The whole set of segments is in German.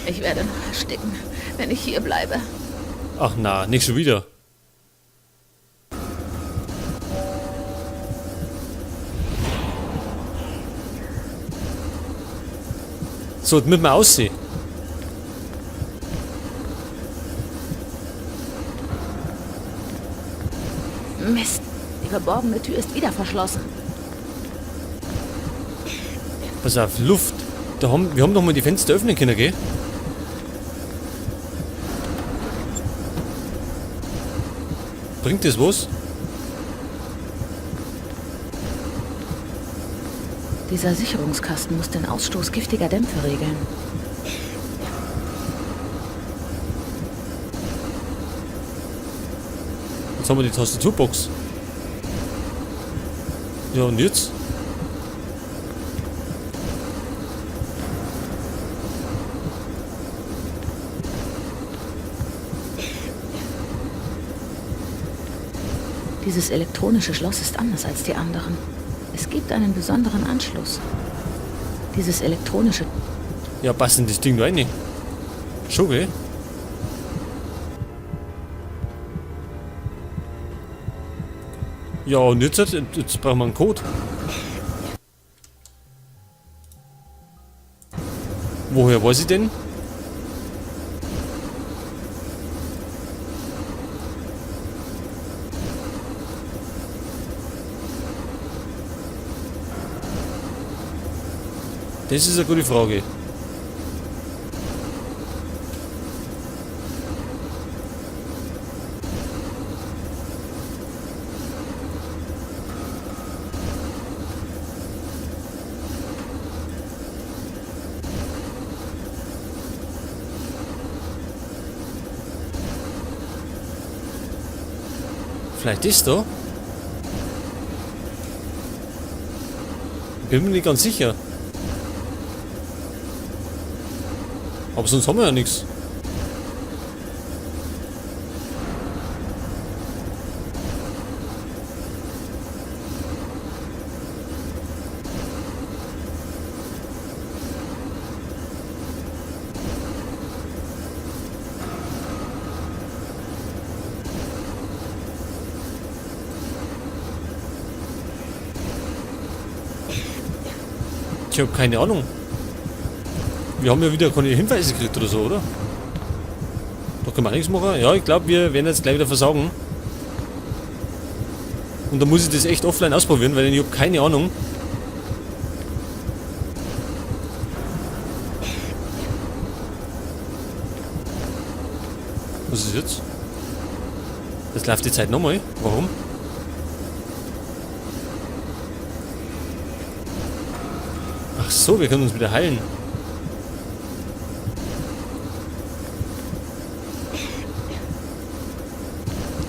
Ich werde noch ersticken, wenn ich hier bleibe. Ach na, nicht schon wieder. So, jetzt müssen wir aussehen. Mist, die verborgene Tür ist wieder verschlossen. Pass auf, Luft. Wir haben doch mal die Fenster öffnen können, gell? Bringt das was? Dieser Sicherungskasten muss den Ausstoß giftiger Dämpfe regeln. Jetzt haben wir die Tastaturbox. Ja, und jetzt? Dieses elektronische Schloss ist anders als die anderen. Es gibt einen besonderen Anschluss. Dieses elektronische... Ja, passt in das Ding rein. Schon, gell? Ja, und jetzt brauchen wir einen Code. Woher weiß ich denn? Das ist eine gute Frage. Vielleicht ist da? Bin mir nicht ganz sicher. Aber sonst haben wir ja nichts. Ich habe keine Ahnung. Wir haben ja wieder keine Hinweise gekriegt oder so, oder? Da können wir nichts machen. Ja, ich glaube, wir werden jetzt gleich wieder versagen. Und da muss ich das echt offline ausprobieren, weil ich habe keine Ahnung. Was ist jetzt? Das läuft die Zeit nochmal. Warum? Ach so, wir können uns wieder heilen.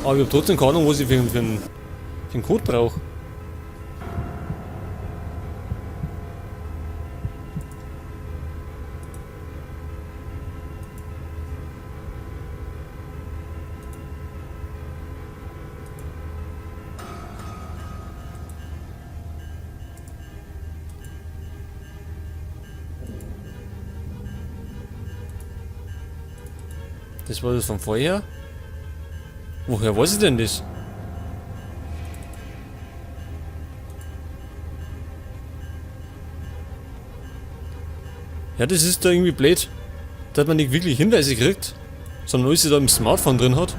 Aber ich habe trotzdem keine Ahnung, was ich für einen Code brauche. Das war das von vorher. Woher weiß ich denn das? Ja, das ist da irgendwie blöd. Da hat man nicht wirklich Hinweise gekriegt, sondern alles da im Smartphone drin hat.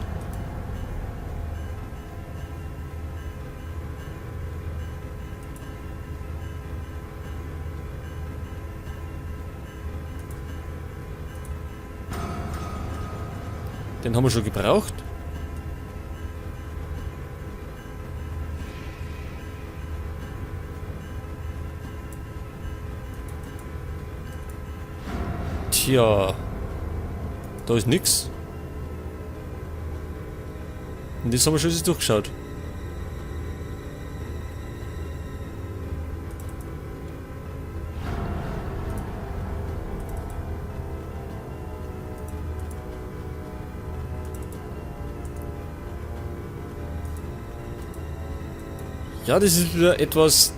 Den haben wir schon gebraucht. Tja, da ist nix. Und das haben wir schon jetzt durchgeschaut. Ja, das ist wieder etwas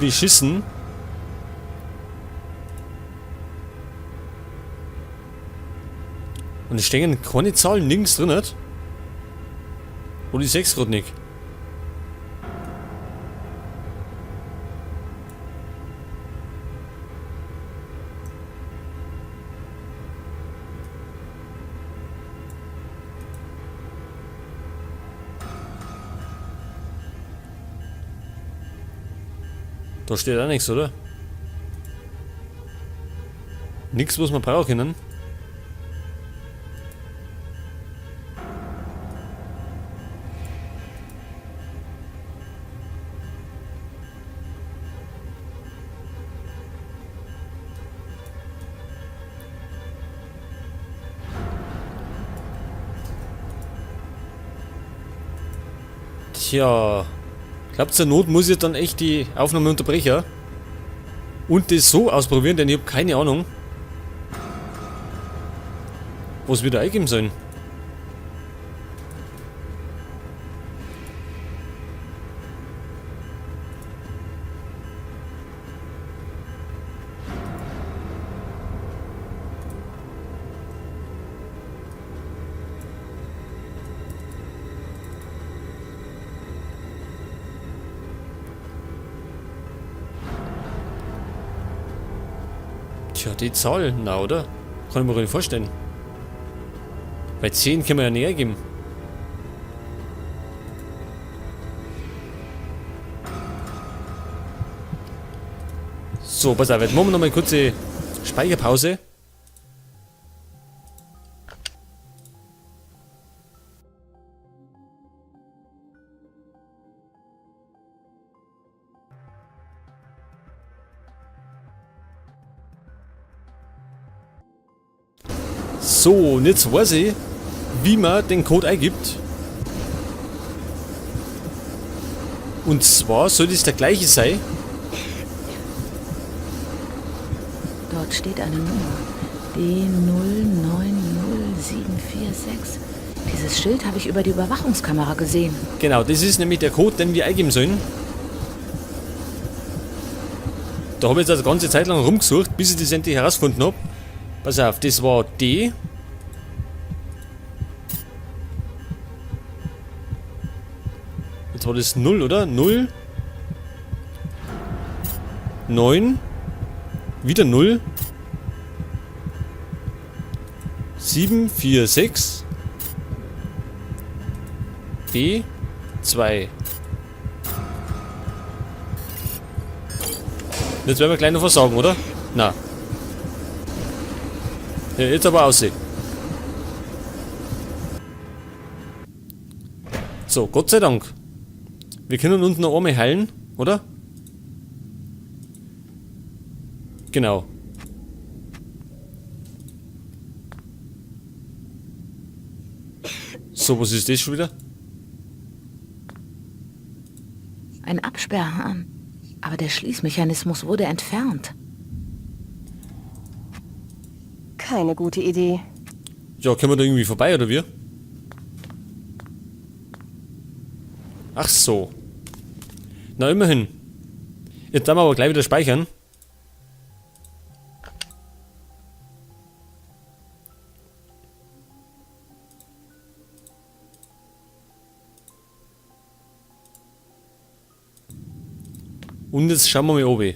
beschissen. Und es stehen keine Zahlen nirgends drin. Nicht? Oder ich sechs gerade nicht. Da steht auch nichts, oder? Nichts, was wir brauchen können. Tja, glaubt zur Not muss ich dann echt die Aufnahme unterbrechen und das so ausprobieren, denn ich habe keine Ahnung, was wir da eingeben sollen. Tja, die Zahl, na oder? Kann ich mir gar nicht vorstellen. Bei 10 können wir ja nicht eingeben. So, pass auf, jetzt machen wir noch mal eine kurze Speicherpause. So, und jetzt weiß ich, wie man den Code eingibt. Und zwar soll es der gleiche sein. Dort steht eine Nummer. D090746. Dieses Schild habe ich über die Überwachungskamera gesehen. Genau, das ist nämlich der Code, den wir eingeben sollen. Da habe ich jetzt also eine ganze Zeit lang rumgesucht, bis ich das endlich herausgefunden habe. Pass auf, das war D. Jetzt war das 0, oder? 0. 9. Wieder 0. 7, 4, 6. B. 2. Jetzt werden wir gleich noch was sagen, oder? Na. Ja, jetzt aber aussehen. So, Gott sei Dank. Wir können uns noch einmal heilen, oder? Genau. So, was ist das schon wieder? Ein Absperrhahn. Aber der Schließmechanismus wurde entfernt. Keine gute Idee. Ja, können wir da irgendwie vorbei, oder wie? Ach so. Na, immerhin. Jetzt darf wir aber gleich wieder speichern. Und jetzt schauen wir mal oben.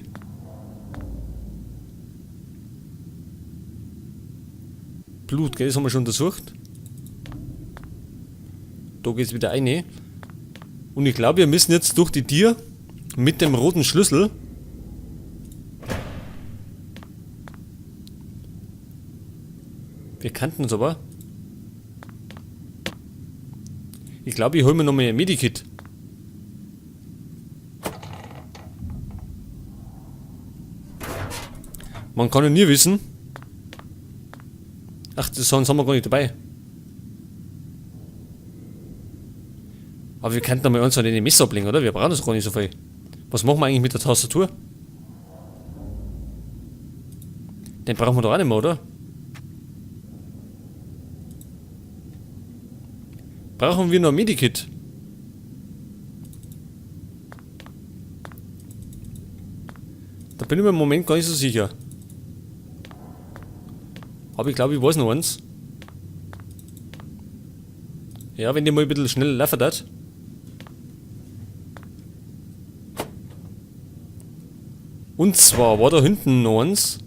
Blut, gell, das haben wir schon untersucht. Da geht's wieder rein. Und ich glaube, wir müssen jetzt durch die Tür mit dem roten Schlüssel. Wir kannten es aber. Ich glaube, ich hole mir nochmal ein Medikit. Man kann ja nie wissen. Ach, das haben wir gar nicht dabei. Aber wir könnten mal uns an den Messer ablegen, oder? Wir brauchen das gar nicht so viel. Was machen wir eigentlich mit der Tastatur? Den brauchen wir doch auch nicht mehr, oder? Brauchen wir noch ein Medikit? Da bin ich mir im Moment gar nicht so sicher. Aber ich glaube, ich weiß noch eins. Ja, wenn die mal ein bisschen schnell laufen hat. Und zwar war da hinten noch eins.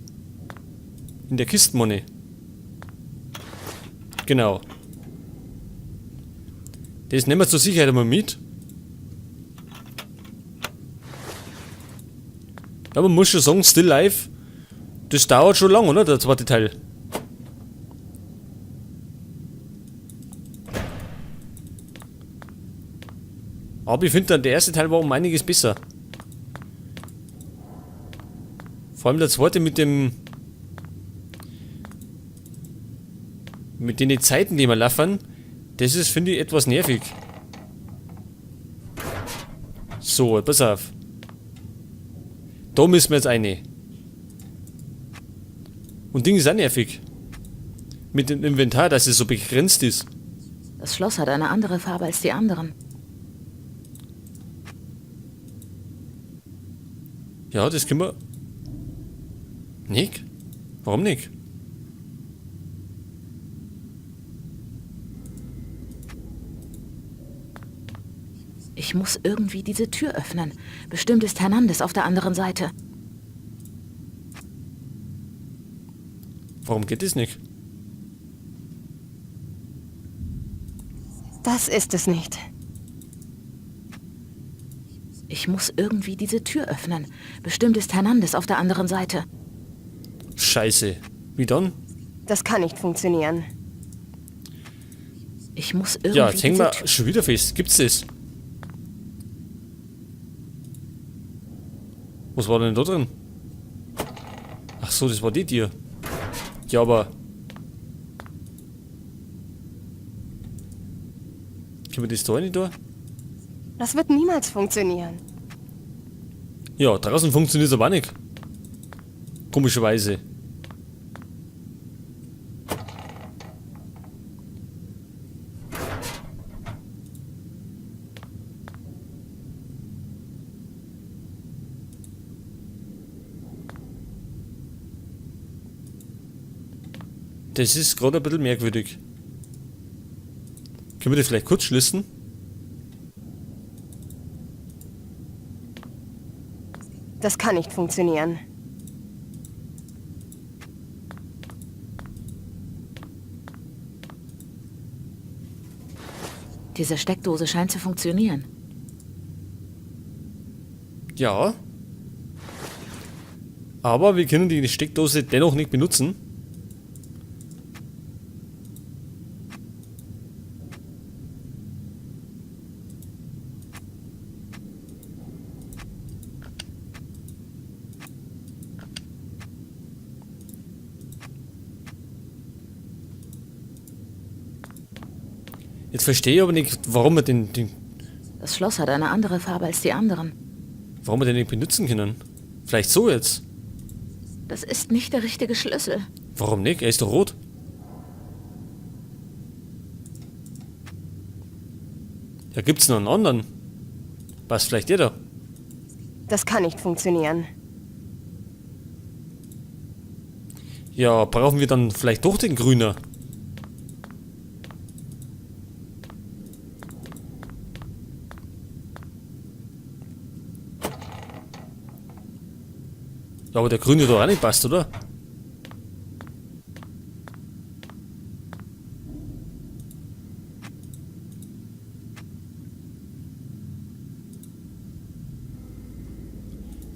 In der Kistenmoney. Genau. Das nehmen wir zur Sicherheit einmal mit. Aber man muss schon sagen, Still Life, das dauert schon lang, oder? Der zweite Teil. Aber ich finde, der erste Teil war um einiges besser. Vor allem der zweite mit dem... Mit den Zeiten, die wir laufen, das ist, finde ich, etwas nervig. So, pass auf. Da müssen wir jetzt eine. Und Ding ist auch nervig. Mit dem Inventar, dass es so begrenzt ist. Das Schloss hat eine andere Farbe als die anderen. Ja, das können wir... Nick? Warum nicht? Ich muss irgendwie diese Tür öffnen. Bestimmt ist Hernandez auf der anderen Seite. Warum geht das nicht? Das ist es nicht. Ich muss irgendwie diese Tür öffnen. Bestimmt ist Hernandez auf der anderen Seite. Scheiße. Wie dann? Das kann nicht funktionieren. Ich muss irgendwie Ja, jetzt hängen diese wir Tür... schon wieder fest. Gibt's das? Was war denn da drin? Ach so, das war die Tür. Ja, aber... Können wir das da nicht da? Das wird niemals funktionieren. Ja, draußen funktioniert es aber auch nicht. Komischerweise. Das ist gerade ein bisschen merkwürdig. Können wir das vielleicht kurz schließen? Das kann nicht funktionieren. Diese Steckdose scheint zu funktionieren. Ja. Aber wir können die Steckdose dennoch nicht benutzen. Jetzt verstehe ich aber nicht, warum wir den Das Schloss hat eine andere Farbe als die anderen. warum wir den nicht benutzen können. Vielleicht so jetzt. Das ist nicht der richtige Schlüssel. Warum nicht? Er ist doch rot. Ja, gibt's noch einen anderen? Was, vielleicht der da? Das kann nicht funktionieren. Ja, brauchen wir dann vielleicht doch den Grüner? Ja, aber der Grüne doch auch nicht passt, oder?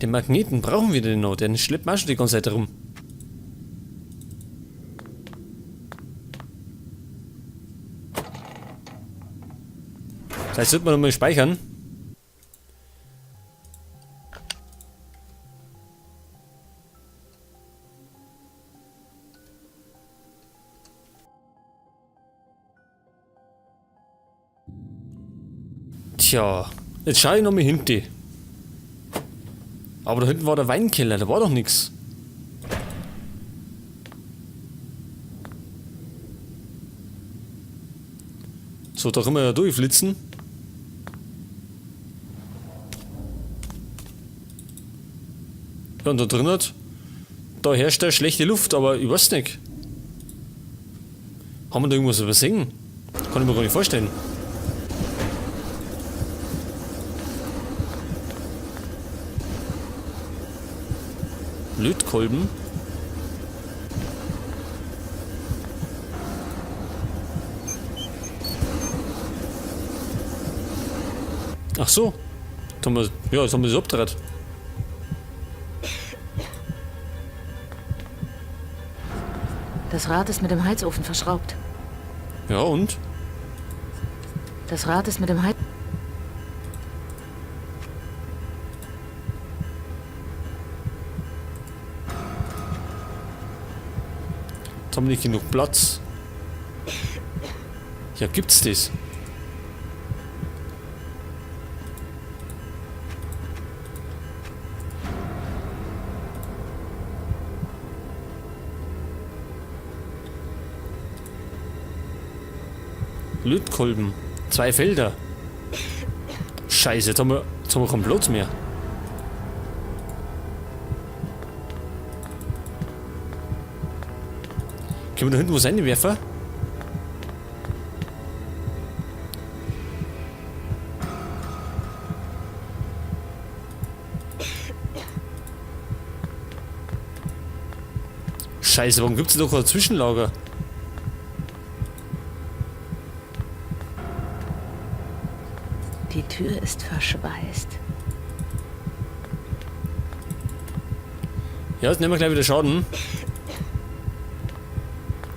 Den Magneten brauchen wir denn noch, den schleppt man schon die ganze Zeit rum. Vielleicht sollte man nochmal speichern. Tja, jetzt schaue ich nochmal hinten. Aber da hinten war der Weinkeller, da war doch nichts. So, da können wir ja durchflitzen. Ja, und da drin da herrscht ja schlechte Luft, aber ich weiß nicht. Haben wir da irgendwas übersehen? Kann ich mir gar nicht vorstellen. Lötkolben. Ach so. Ja, jetzt haben wir das abgedreht. Das Rad ist mit dem Heizofen verschraubt. Ja, und? Das Rad ist mit dem Heizofen... Jetzt haben wir nicht genug Platz. Ja, gibt's das? Lötkolben. 2 Felder. Scheiße, jetzt haben wir keinen Platz mehr. Können wir da hinten was reinwerfen? Scheiße, warum gibt es da kein Zwischenlager? Die Tür ist verschweißt. Ja, jetzt nehmen wir gleich wieder Schaden.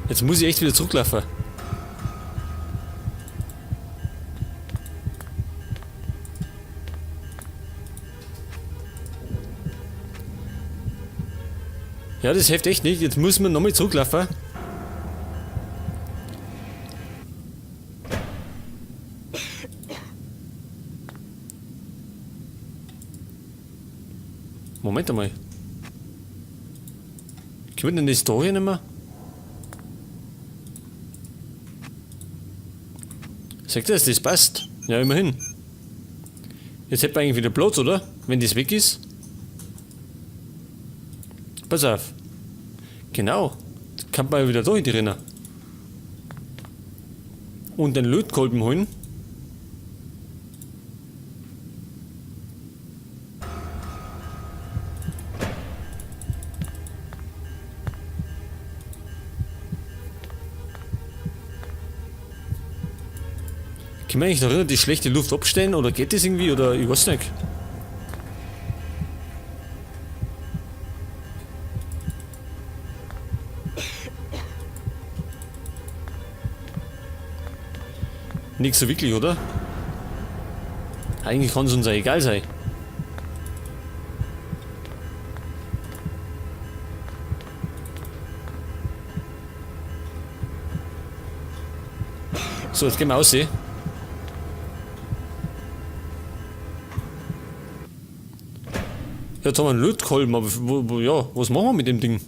Jetzt muss ich echt wieder zurücklaufen. Ja, das hilft echt nicht. Jetzt muss man nochmal zurücklaufen. Moment einmal. Können wir denn das da hier nicht mehr? Sagt er, dass das passt? Ja, immerhin. Jetzt hätten wir eigentlich wieder Platz, oder? Wenn das weg ist. Pass auf. Genau. Jetzt kann man ja wieder da hinten rennen. Und den Lötkolben holen. Können wir eigentlich darin die schlechte Luft abstellen oder geht das irgendwie oder ich weiß nicht. Nicht so wirklich, oder? Eigentlich kann es uns ja egal sein. So, jetzt gehen wir aussehen. Jetzt haben wir einen Lötkolben, aber ja, was machen wir mit dem Ding?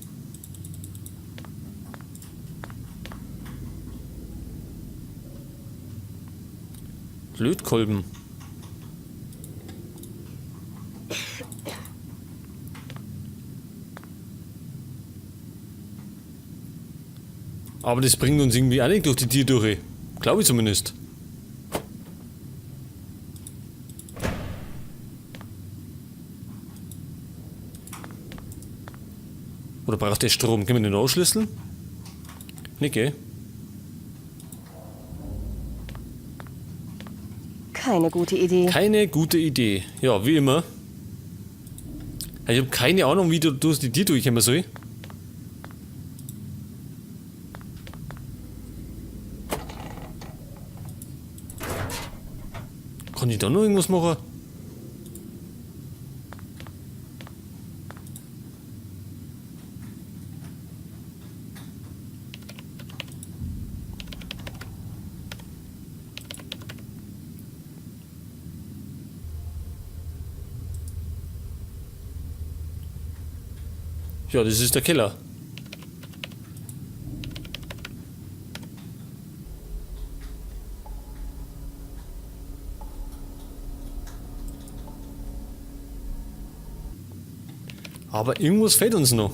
Lötkolben. Aber das bringt uns irgendwie auch nicht durch die Tür durch. Glaube ich zumindest. Oder braucht der Strom? Können wir den ausschlüsseln? Nicht, gell? Keine gute Idee. Keine gute Idee. Ja, wie immer. Ich habe keine Ahnung, wie du durch die Tür durchkommen soll. Kann ich da noch irgendwas machen? Ja, das ist der Keller. Aber irgendwas fehlt uns noch.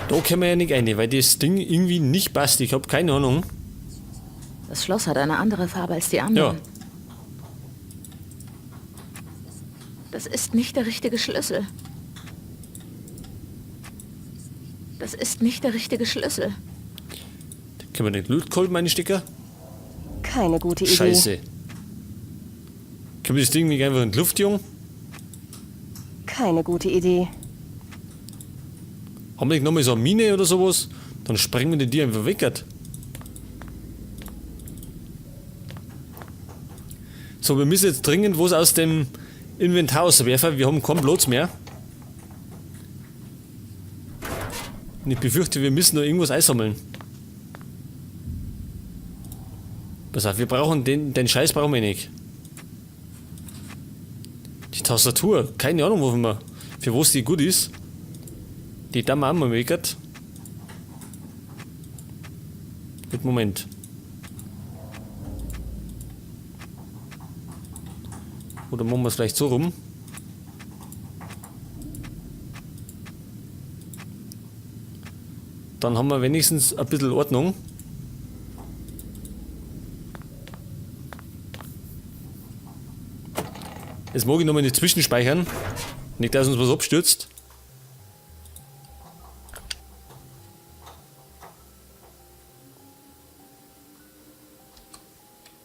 Da können wir ja nicht rein, weil das Ding irgendwie nicht passt. Ich habe keine Ahnung. Das Schloss hat eine andere Farbe als die anderen. Ja. Das ist nicht der richtige Schlüssel. Das ist nicht der richtige Schlüssel. Können wir den Lötkolben einstecken? Keine gute Idee. Scheiße. Können wir das Ding nicht einfach in die Luft, Jung? Keine gute Idee. Haben wir nicht nochmal so eine Mine oder sowas? Dann sprengen wir die einfach weg. So, wir müssen jetzt dringend was aus dem Inventar auswerfen. Wir haben keinen Platz mehr. Und ich befürchte, wir müssen noch irgendwas einsammeln. Pass auf, wir brauchen den Scheiß brauchen wir nicht. Die Tastatur, keine Ahnung, wofür wir, für was die gut ist. Die da mal einmal meckert. Gut, Moment. Oder machen wir es vielleicht so rum. Dann haben wir wenigstens ein bisschen Ordnung. Jetzt mag ich nochmal nicht zwischenspeichern. Nicht, dass uns was abstürzt.